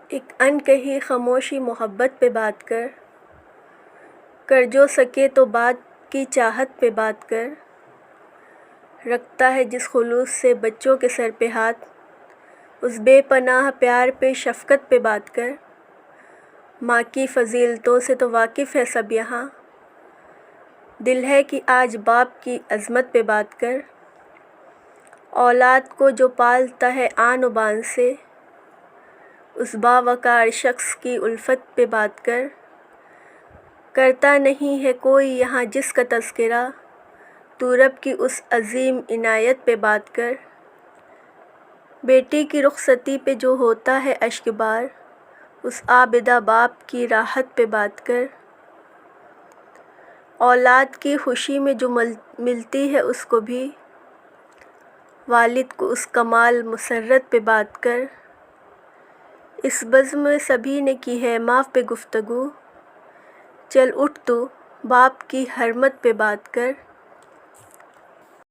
ایک انکہی خاموشی محبت پہ بات کر جو سکے تو بات کی چاہت پہ بات کر، رکھتا ہے جس خلوص سے بچوں کے سر پہ ہاتھ، اس بے پناہ پیار پہ شفقت پہ بات کر، ماں کی فضیلتوں سے تو واقف ہے سب یہاں، دل ہے کہ آج باپ کی عظمت پہ بات کر، اولاد کو جو پالتا ہے آن و بان سے، اس باوقار شخص کی الفت پہ بات کرتا نہیں ہے کوئی یہاں جس کا تذکرہ، تو رب کی اس عظیم عنایت پہ بات کر، بیٹی کی رخصتی پہ جو ہوتا ہے اشک بار، اس عابدہ باپ کی راحت پہ بات کر، اولاد کی خوشی میں جو ملتی ہے اس کو بھی، والد کو اس کمال مسرت پہ بات کر، اس بزم میں سبھی نے کی ہے معاف پہ گفتگو، چل اٹھ تو باپ کی حرمت پہ بات کر۔